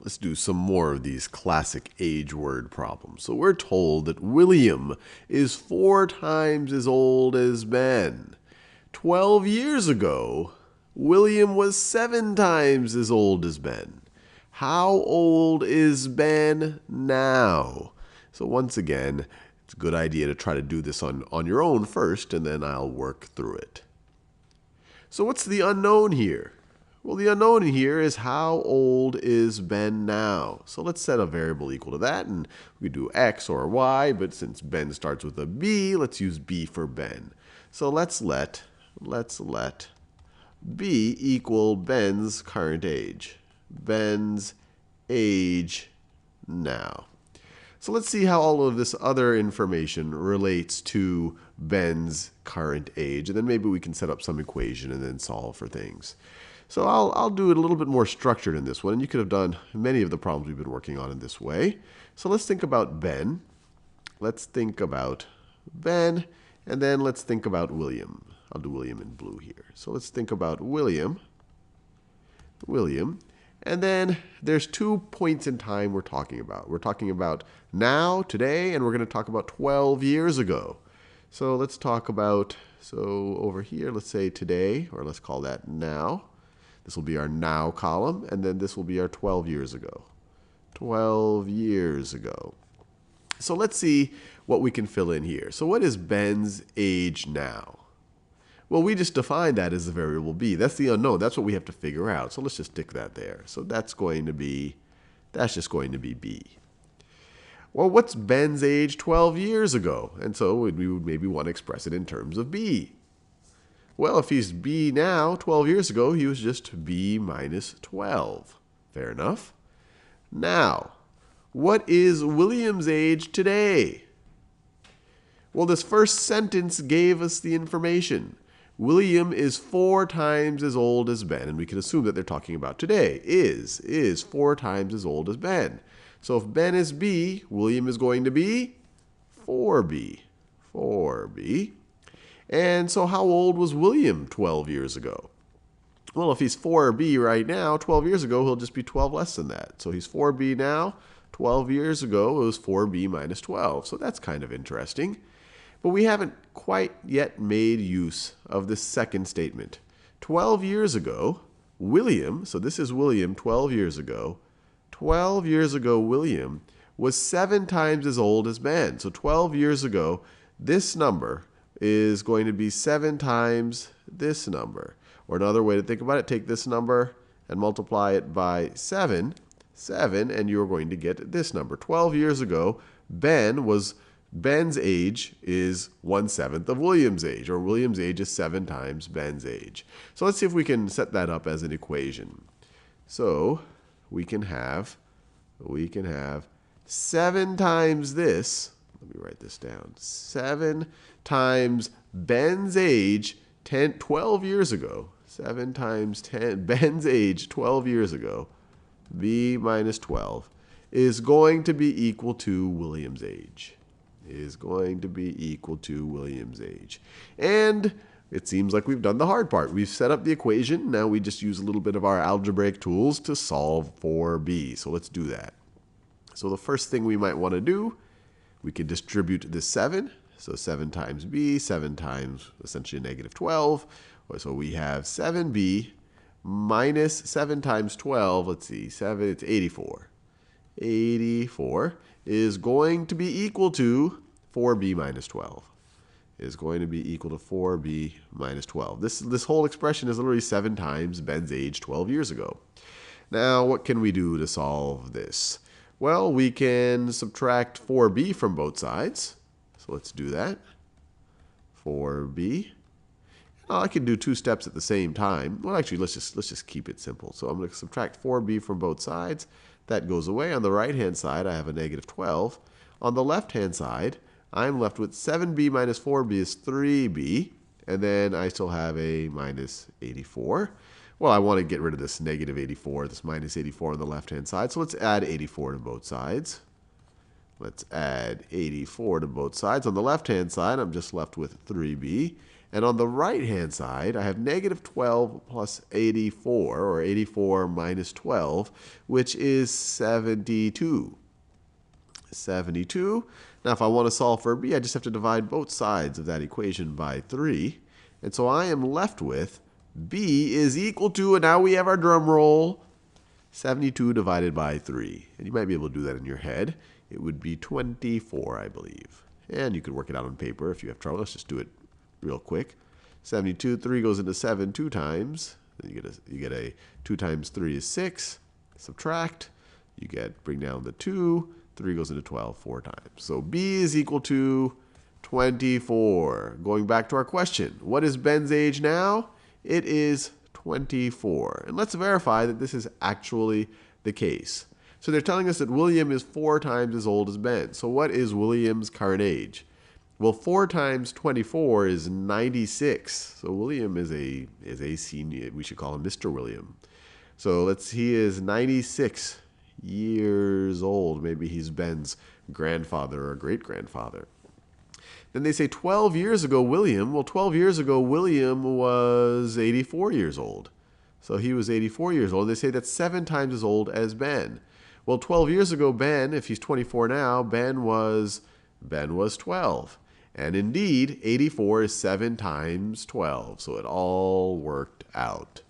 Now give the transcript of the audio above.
Let's do some more of these classic age word problems. So we're told that William is 4 times as old as Ben. 12 years ago, William was 7 times as old as Ben. How old is Ben now? So once again, it's a good idea to try to do this on your own first, and then I'll work through it. So what's the unknown here? Well, the unknown here is how old is Ben now? So let's set a variable equal to that, and we could do x or y, but since Ben starts with a b, let's use b for Ben. So let's let b equal Ben's current age. Ben's age now. So let's see how all of this other information relates to Ben's current age, and then maybe we can set up some equation and then solve for things. So I'll do it a little bit more structured in this one, and you could have done many of the problems we've been working on in this way. So let's think about Ben. Let's think about Ben, and then let's think about William. I'll do William in blue here. So let's think about William. And then there's 2 points in time we're talking about. We're talking about now, today, and we're going to talk about 12 years ago. So let's talk about, so over here, let's say today, or let's call that now. This will be our now column, and then this will be our 12 years ago. 12 years ago. So let's see what we can fill in here. So what is Ben's age now? Well, we just defined that as the variable b. That's the unknown. That's what we have to figure out. So let's just stick that there. So that's just going to be b. Well, what's Ben's age 12 years ago? And so we would maybe want to express it in terms of b. Well, if he's b now, 12 years ago, he was just b minus 12. Fair enough. Now, what is William's age today? Well, this first sentence gave us the information. William is 4 times as old as Ben, and we can assume that they're talking about today. Is 4 times as old as Ben. So if Ben is b, William is going to be 4b. 4b. And so how old was William 12 years ago? Well, if he's 4b right now, 12 years ago, he'll just be 12 less than that. So he's 4b now. 12 years ago, it was 4b minus 12. So that's kind of interesting. But we haven't quite yet made use of this second statement. 12 years ago, William, so this is William 12 years ago. 12 years ago, William was 7 times as old as Ben. So 12 years ago, this number is going to be 7 times this number. Or another way to think about it, take this number and multiply it by 7, and you're going to get this number. 12 years ago, Ben's age is 1/7 of William's age, or William's age is 7 times Ben's age. So let's see if we can set that up as an equation. So we can have 7 times this. Let me write this down. 7 times Ben's age 12 years ago. 7 times Ben's age 12 years ago, b minus 12, is going to be equal to William's age. Is going to be equal to William's age. And it seems like we've done the hard part. We've set up the equation. Now we just use a little bit of our algebraic tools to solve for b. So let's do that. So the first thing we might want to do, we can distribute this 7. So 7 times b, 7 times essentially negative 12. So we have 7b minus 7 times 12. Let's see, 7, it's 84. 84 is going to be equal to 4b minus 12. Is going to be equal to 4b minus 12. This whole expression is literally 7 times Ben's age 12 years ago. Now, what can we do to solve this? Well, we can subtract 4b from both sides. So let's do that. 4b. I can do 2 steps at the same time. Well, actually, let's just keep it simple. So I'm going to subtract 4b from both sides. That goes away. On the right-hand side, I have a negative 12. On the left-hand side, I'm left with 7b minus 4b is 3b. And then I still have a minus 84. Well, I want to get rid of this negative 84, this minus 84 on the left-hand side. So let's add 84 to both sides. Let's add 84 to both sides. On the left-hand side, I'm just left with 3b. And on the right-hand side, I have negative 12 plus 84, or 84 minus 12, which is 72. 72. Now, if I want to solve for b, I just have to divide both sides of that equation by 3. And so I am left with b is equal to, and now we have our drum roll, 72 divided by 3. And you might be able to do that in your head. It would be 24, I believe. And you could work it out on paper if you have trouble. Let's just do it real quick. 72, 3 goes into 7 2 times. Then you get a 2 times 3 is 6. Subtract. You bring down the 2. 3 goes into 12 4 times. So b is equal to 24. Going back to our question, what is Ben's age now? It is 24. And let's verify that this is actually the case. So they're telling us that William is 4 times as old as Ben. So what is William's current age? Well, 4 times 24 is 96. So William is a senior. We should call him Mr. William. So he is 96 years old. Maybe he's Ben's grandfather or great-grandfather. Then they say 12 years ago, William. Well, 12 years ago, William was 84 years old. So he was 84 years old. They say that's 7 times as old as Ben. Well, 12 years ago, Ben, if he's 24 now, Ben was 12. And indeed, 84 is 7 times 12. So it all worked out.